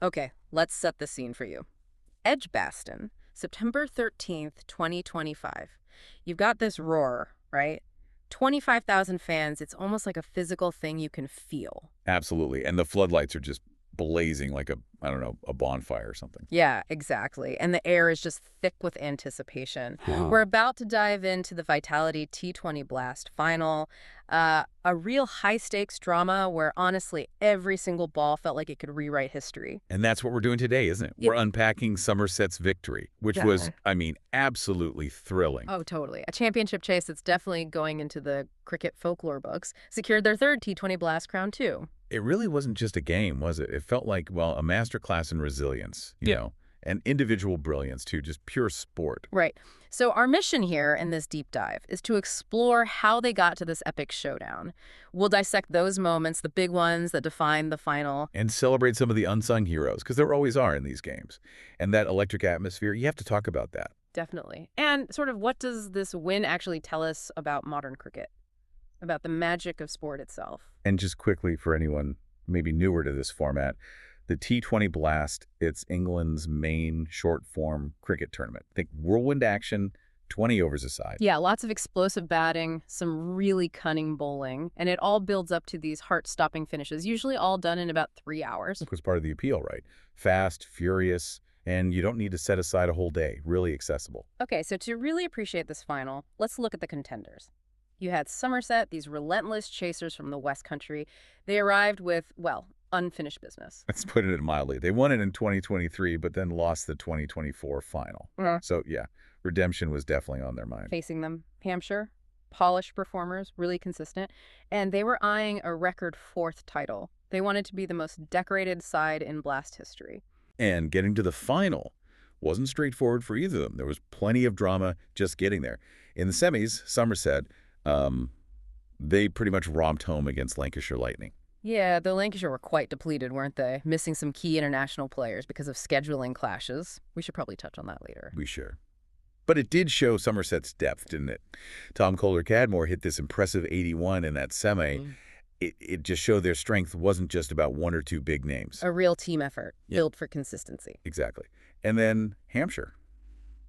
Okay, let's set the scene for you. Edgbaston, September 13th, 2025. You've got this roar, right? 25,000 fans. It's almost like a physical thing you can feel. Absolutely. And the floodlights are just blazing like I don't know, a bonfire or something. Yeah, exactly. And the air is just thick with anticipation. Huh. We're about to dive into the Vitality T20 Blast Final, a real high-stakes drama where, honestly, every single ball felt like it could rewrite history. And that's what we're doing today, isn't it? Yep. We're unpacking Somerset's victory, which was, I mean, absolutely thrilling. Oh, totally. A championship chase that's definitely going into the cricket folklore books. Secured their third T20 Blast crown, too. It really wasn't just a game, was it? It felt like, well, a masterclass in resilience, you know, and individual brilliance, too, just pure sport. Right. So our mission here in this deep dive is to explore how they got to this epic showdown. We'll dissect those moments, the big ones that define the final. And celebrate some of the unsung heroes, because there always are in these games. And that electric atmosphere, you have to talk about that. Definitely. And sort of what does this win actually tell us about modern cricket? About the magic of sport itself? And just quickly, for anyone maybe newer to this format, the T20 Blast, it's England's main short-form cricket tournament. Think whirlwind action, 20 overs aside. Yeah, lots of explosive batting, some really cunning bowling, and it all builds up to these heart-stopping finishes, usually all done in about 3 hours. That was part of the appeal, right? Fast, furious, and you don't need to set aside a whole day. Really accessible. Okay, so to really appreciate this final, let's look at the contenders. You had Somerset, these relentless chasers from the West Country. They arrived with, well, unfinished business. Let's put it mildly. They won it in 2023, but then lost the 2024 final. So, yeah, redemption was definitely on their mind. Facing them, Hampshire, polished performers, really consistent, and they were eyeing a record 4th title. They wanted to be the most decorated side in Blast history. And getting to the final wasn't straightforward for either of them. There was plenty of drama just getting there. In the semis, Somerset, they pretty much romped home against Lancashire Lightning. Yeah, the Lancashire were quite depleted, weren't they? Missing some key international players because of scheduling clashes. We should probably touch on that later. We sure. But it did show Somerset's depth, didn't it? Tom Kohler-Cadmore hit this impressive 81 in that semi. It just showed their strength wasn't just about one or two big names. A real team effort, Yeah. built for consistency. Exactly. And then Hampshire.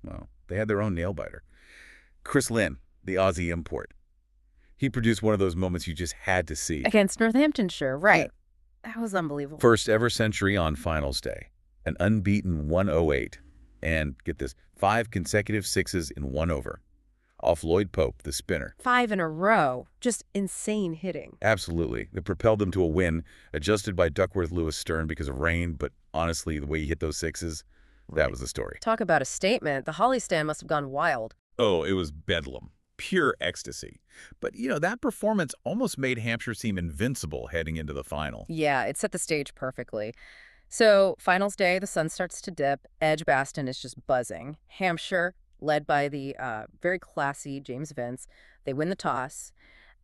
Well, they had their own nail-biter. Chris Lynn, the Aussie import. He produced one of those moments you just had to see. Against Northamptonshire, right. That was unbelievable. First ever century on finals day. An unbeaten 108. And, get this, 5 consecutive sixes in 1 over. Off Lloyd Pope, the spinner. 5 in a row. Just insane hitting. Absolutely. It propelled them to a win, adjusted by Duckworth Lewis Stern because of rain, but honestly, the way he hit those sixes, that was the story. Talk about a statement. The Holly stand must have gone wild. Oh, it was bedlam. Pure ecstasy. But, you know, that performance almost made Hampshire seem invincible heading into the final. Yeah, it set the stage perfectly. So, finals day, the sun starts to dip. Edgbaston is just buzzing. Hampshire, led by the very classy James Vince, they win the toss,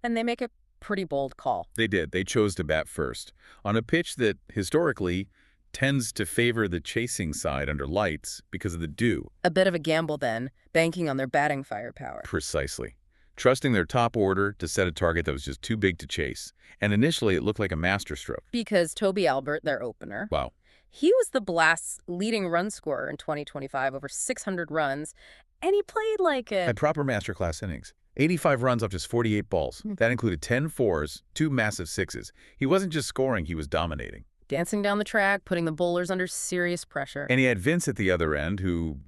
and they make a pretty bold call. They did. They chose to bat first. On a pitch that, historically, tends to favor the chasing side under lights because of the dew. A bit of a gamble then, banking on their batting firepower. Precisely. Trusting their top order to set a target that was just too big to chase. And initially, it looked like a masterstroke. Because Toby Albert, their opener, Wow. he was the Blast's leading run scorer in 2025, over 600 runs, and he played like a... Had proper masterclass innings. 85 runs off just 48 balls. That included 10 fours, 2 massive sixes. He wasn't just scoring, he was dominating. dancing down the track, putting the bowlers under serious pressure. And he had Vince at the other end who,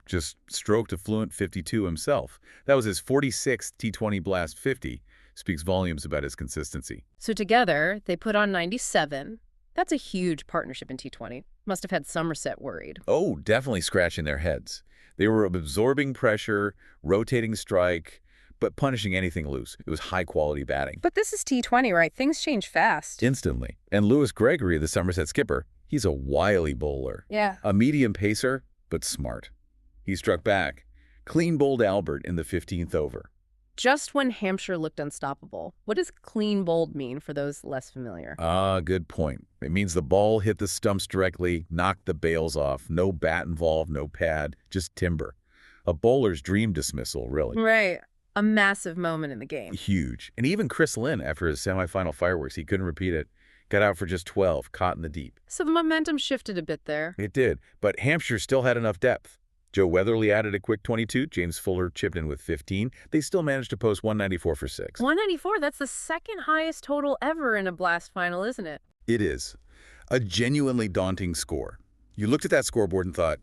just stroked a fluent 52 himself. That was his 46th T20 Blast 50. Speaks volumes about his consistency. So together, they put on 97. That's a huge partnership in T20. Must have had Somerset worried. Oh, definitely scratching their heads. They were absorbing pressure, rotating strike, but punishing anything loose. It was high-quality batting. But this is T20, right? Things change fast. Instantly. And Lewis Gregory, the Somerset skipper, he's a wily bowler. Yeah. A medium pacer, but smart. He struck back. Clean bowled Albert in the 15th over. Just when Hampshire looked unstoppable. What does clean bowled mean for those less familiar? Good point. It means the ball hit the stumps directly, knocked the bails off. No bat involved, no pad, just timber. A bowler's dream dismissal, really. Right. A massive moment in the game. Huge. And even Chris Lynn, after his semifinal fireworks, he couldn't repeat it. got out for just 12, caught in the deep. So the momentum shifted a bit there. It did, but Hampshire still had enough depth. Joe Weatherly added a quick 22. James Fuller chipped in with 15. They still managed to post 194 for 6. 194, that's the second highest total ever in a Blast Final, isn't it? It is. A genuinely daunting score. You looked at that scoreboard and thought,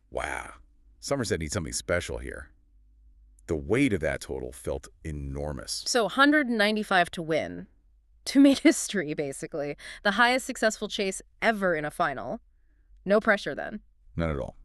wow, Somerset needs something special here. The weight of that total felt enormous. So 195 to win. To make history, basically. The highest successful chase ever in a final. No pressure then. None at all.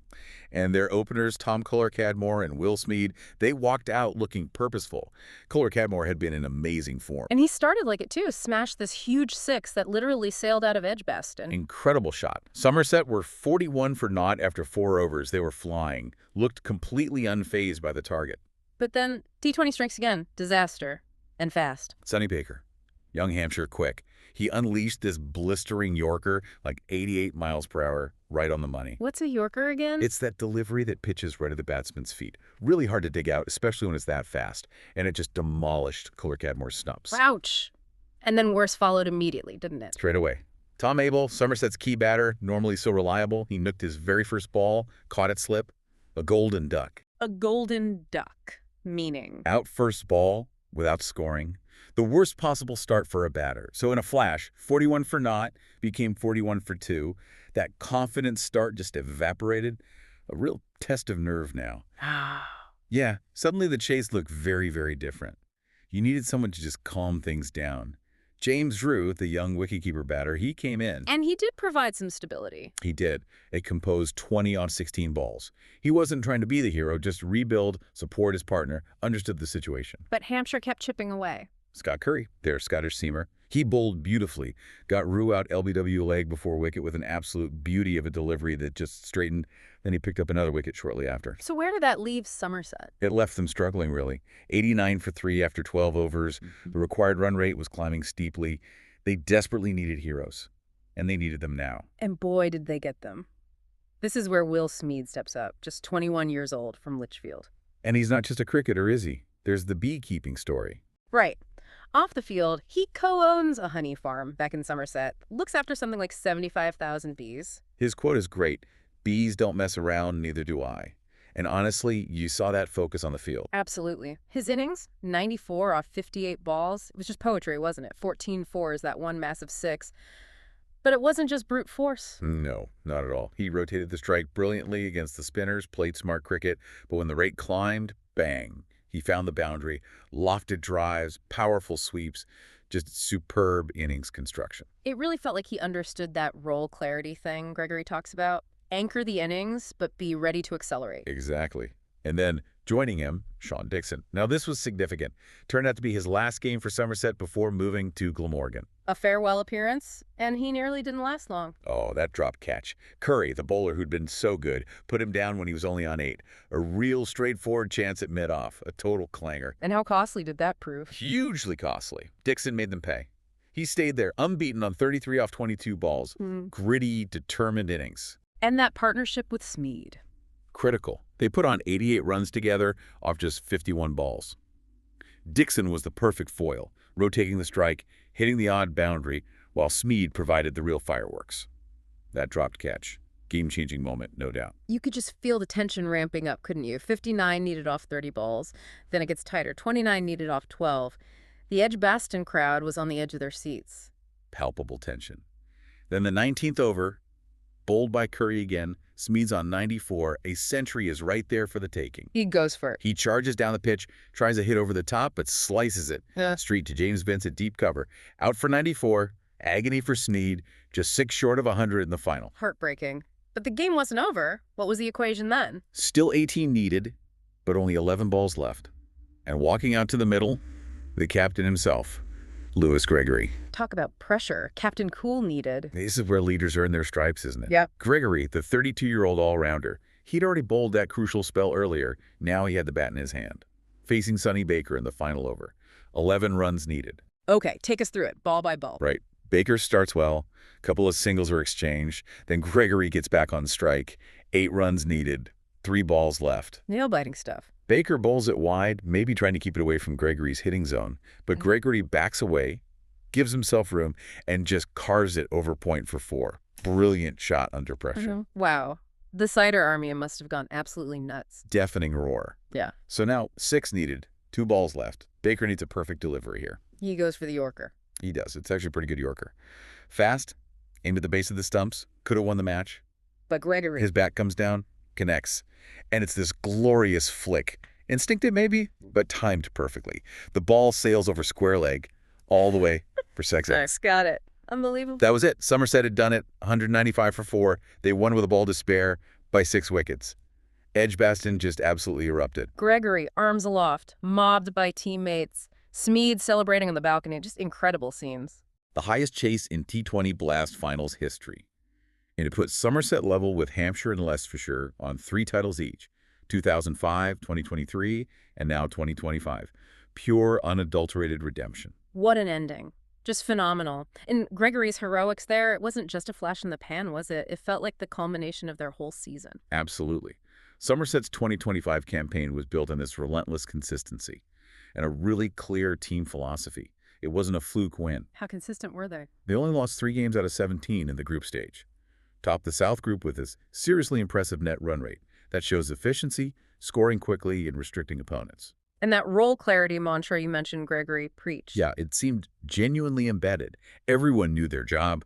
And their openers, Tom Cadmore and Will Smeed, they walked out looking purposeful. Cadmore had been in amazing form. And he started like it too, smashed this huge 6 that literally sailed out of Edgbaston. Incredible shot. Somerset were 41 for naught after 4 overs. They were flying, looked completely unfazed by the target. But then T20 strikes again. Disaster. And fast. Sonny Baker, young Hampshire quick. He unleashed this blistering Yorker like 88 miles per hour, right on the money. What's a Yorker again? It's that delivery that pitches right at the batsman's feet. Really hard to dig out, especially when it's that fast. And it just demolished Cadmore's stumps. Ouch. And then worse followed immediately, didn't it? Straight away. Tom Abel, Somerset's key batter, normally so reliable, he nooked his very first ball, caught it slip. A golden duck. A golden duck. Meaning? Out first ball, without scoring. The worst possible start for a batter. So in a flash, 41 for naught became 41 for 2. That confident start just evaporated. A real test of nerve now. Yeah, suddenly the chase looked very, very different. You needed someone to just calm things down. James Drew, the young wicketkeeper batter, he came in. And he did provide some stability. He did. It composed 20 on 16 balls. He wasn't trying to be the hero, just rebuild, support his partner, understood the situation. But Hampshire kept chipping away. Scott Curry, their Scottish seamer, he bowled beautifully, got Rue out LBW leg before wicket with an absolute beauty of a delivery that just straightened. Then he picked up another wicket shortly after. So where did that leave Somerset? It left them struggling, really. 89 for 3 after 12 overs. The required run rate was climbing steeply. They desperately needed heroes, and they needed them now. And boy, did they get them. This is where Will Smeed steps up, just 21 years old, from Lichfield. And he's not just a cricketer, is he? There's the beekeeping story. Right. Off the field, he co-owns a honey farm back in Somerset, looks after something like 75,000 bees. His quote is great. Bees don't mess around, neither do I. And honestly, you saw that focus on the field. Absolutely. His innings, 94 off 58 balls. It was just poetry, wasn't it? 14 fours, that one massive 6. But it wasn't just brute force. No, not at all. He rotated the strike brilliantly against the spinners, played smart cricket, but when the rate climbed, bang. He found the boundary, lofted drives, powerful sweeps, just superb innings construction. It really felt like he understood that role clarity thing Gregory talks about. Anchor the innings, but be ready to accelerate. Exactly. And then joining him, Sean Dixon. Now this was significant. Turned out to be his last game for Somerset before moving to Glamorgan. A farewell appearance, and he nearly didn't last long. Oh, that drop catch. Curry, the bowler who'd been so good, put him down when he was only on 8. A real straightforward chance at mid-off. A total clanger. And how costly did that prove? Hugely costly. Dixon made them pay. He stayed there, unbeaten on 33 off 22 balls. Gritty, determined innings. And that partnership with Smeed. Critical. They put on 88 runs together off just 51 balls. Dixon was the perfect foil, rotating the strike, hitting the odd boundary, while Smeed provided the real fireworks. That dropped catch. Game-changing moment, no doubt. You could just feel the tension ramping up, couldn't you? 59 needed off 30 balls. Then it gets tighter. 29 needed off 12. The Edgbaston crowd was on the edge of their seats. Palpable tension. Then the 19th over, bowled by Curry again, Smeed's on 94. A century is right there for the taking. He goes for it. He charges down the pitch, tries a hit over the top, but slices it straight to James Vince at deep cover. Out for 94, agony for Smeed, just 6 short of 100 in the final. Heartbreaking. But the game wasn't over. What was the equation then? Still 18 needed, but only 11 balls left. And walking out to the middle, the captain himself, Lewis Gregory. Talk about pressure. Captain Cool needed. This is where leaders earn their stripes, isn't it? Yeah. Gregory, the 32-year-old all-rounder, he'd already bowled that crucial spell earlier. Now he had the bat in his hand. Facing Sonny Baker in the final over. 11 runs needed. Okay, take us through it, ball by ball. Right. Baker starts well. A couple of singles are exchanged. Then Gregory gets back on strike. 8 runs needed. 3 balls left. Nail-biting stuff. Baker bowls it wide, maybe trying to keep it away from Gregory's hitting zone. But Gregory backs away, gives himself room, and just carves it over point for 4. Brilliant shot under pressure. Wow. The cider army must have gone absolutely nuts. Deafening roar. Yeah. So now 6 needed, 2 balls left. Baker needs a perfect delivery here. He goes for the Yorker. He does. It's actually a pretty good Yorker. Fast, aimed at the base of the stumps, could have won the match. But Gregory. His bat comes down, connects, and it's this glorious flick. Instinctive maybe, but timed perfectly. The ball sails over square leg all the way for 6 Nice. Got it. Unbelievable. That was it. Somerset had done it, 195 for 4. They won with a ball to spare by 6 wickets. Edgbaston just absolutely erupted. Gregory, arms aloft, mobbed by teammates. Smeed celebrating on the balcony. Just incredible scenes. The highest chase in T20 Blast Finals history. And it put Somerset level with Hampshire and Leicestershire on 3 titles each. 2005, 2023, and now 2025. Pure, unadulterated redemption. What an ending. Just phenomenal. And Gregory's heroics there, it wasn't just a flash in the pan, was it? It felt like the culmination of their whole season. Absolutely. Somerset's 2025 campaign was built on this relentless consistency and a really clear team philosophy. It wasn't a fluke win. How consistent were they? They only lost 3 games out of 17 in the group stage. Topped the South group with this seriously impressive net run rate that shows efficiency, scoring quickly, and restricting opponents. And that role clarity mantra you mentioned, Gregory, preached. Yeah, it seemed genuinely embedded. Everyone knew their job.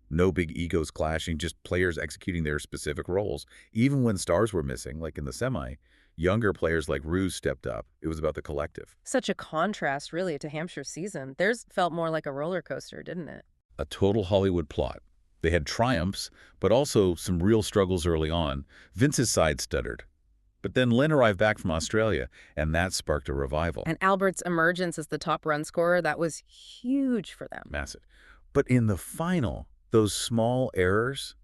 No big egos clashing, just players executing their specific roles. Even when stars were missing, like in the semi, younger players like Ruse stepped up. It was about the collective. Such a contrast, really, to Hampshire's season. Theirs felt more like a roller coaster, didn't it? A total Hollywood plot. They had triumphs, but also some real struggles early on. Vince's side stuttered. But then Lynn arrived back from Australia, and that sparked a revival. And Albert's emergence as the top run scorer, that was huge for them. Massive. But in the final, those small errors,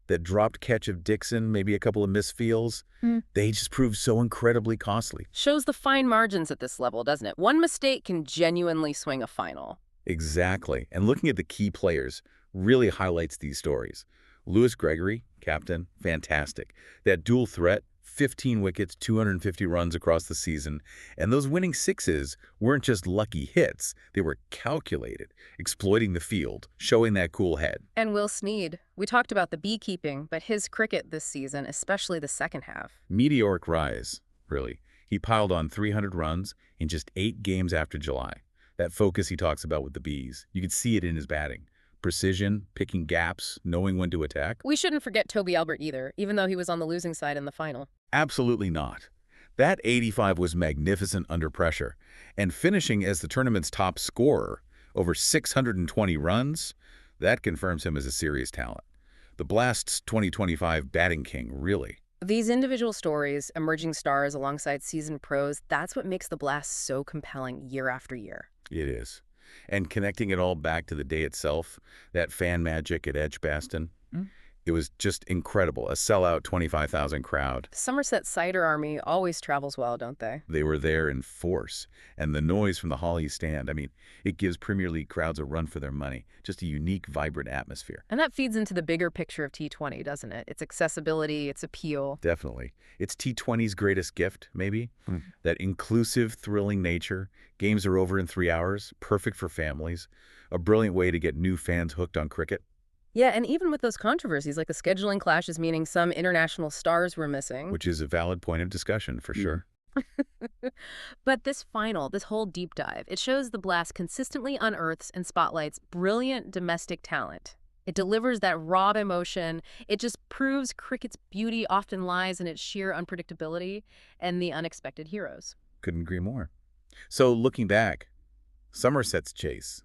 that dropped catch of Dixon, maybe a couple of misfeels, they just proved so incredibly costly. Shows the fine margins at this level, doesn't it? One mistake can genuinely swing a final. Exactly. And looking at the key players really highlights these stories. Lewis Gregory, captain, fantastic. That dual threat, 15 wickets, 250 runs across the season. And those winning 6s weren't just lucky hits. They were calculated, exploiting the field, showing that cool head. And Will Smeed. We talked about the beekeeping, but his cricket this season, especially the second half. Meteoric rise, really. He piled on 300 runs in just 8 games after July. That focus he talks about with the bees, you could see it in his batting. Precision, picking gaps, knowing when to attack. We shouldn't forget Toby Albert either, even though he was on the losing side in the final. Absolutely not. That 85 was magnificent under pressure, and finishing as the tournament's top scorer, over 620 runs, that confirms him as a serious talent. The Blast's 2025 batting king, really. These individual stories, emerging stars alongside seasoned pros, that's what makes the Blast so compelling year after year. It is. And connecting it all back to the day itself, that fan magic at Edgbaston, it was just incredible. A sellout 25,000 crowd. The Somerset Cider Army always travels well, don't they? They were there in force. And the noise from the Holly stand, I mean, it gives Premier League crowds a run for their money. Just a unique, vibrant atmosphere. And that feeds into the bigger picture of T20, doesn't it? Its accessibility, its appeal. Definitely. It's T20's greatest gift, maybe. That inclusive, thrilling nature. Games are over in 3 hours. Perfect for families. A brilliant way to get new fans hooked on cricket. Yeah, and even with those controversies, like the scheduling clashes meaning some international stars were missing. Which is a valid point of discussion, for sure. But this final, this whole deep dive, it shows the Blast consistently unearths and spotlights brilliant domestic talent. It delivers that raw emotion. It just proves cricket's beauty often lies in its sheer unpredictability and the unexpected heroes. Couldn't agree more. So looking back, Somerset's chase,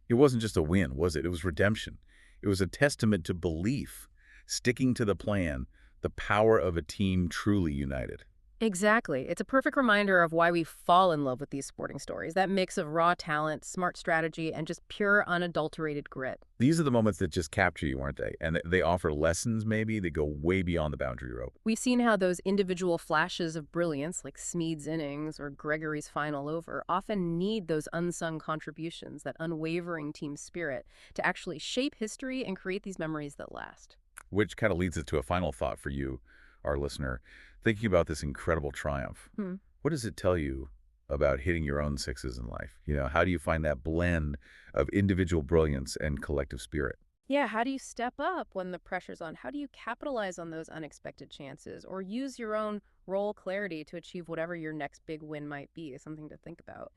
it wasn't just a win, was it? It was redemption. It was a testament to belief, sticking to the plan, the power of a team truly united. Exactly. It's a perfect reminder of why we fall in love with these sporting stories. That mix of raw talent, smart strategy, and just pure, unadulterated grit. These are the moments that just capture you, aren't they? And they offer lessons, maybe, that go way beyond the boundary rope. We've seen how those individual flashes of brilliance, like Smeed's innings or Gregory's final over, often need those unsung contributions, that unwavering team spirit, to actually shape history and create these memories that last. Which kind of leads us to a final thought for you, our listener. Thinking about this incredible triumph, what does it tell you about hitting your own sixes in life? How do you find that blend of individual brilliance and collective spirit? Yeah, how do you step up when the pressure's on? How do you capitalize on those unexpected chances or use your own role clarity to achieve whatever your next big win might be? Is something to think about.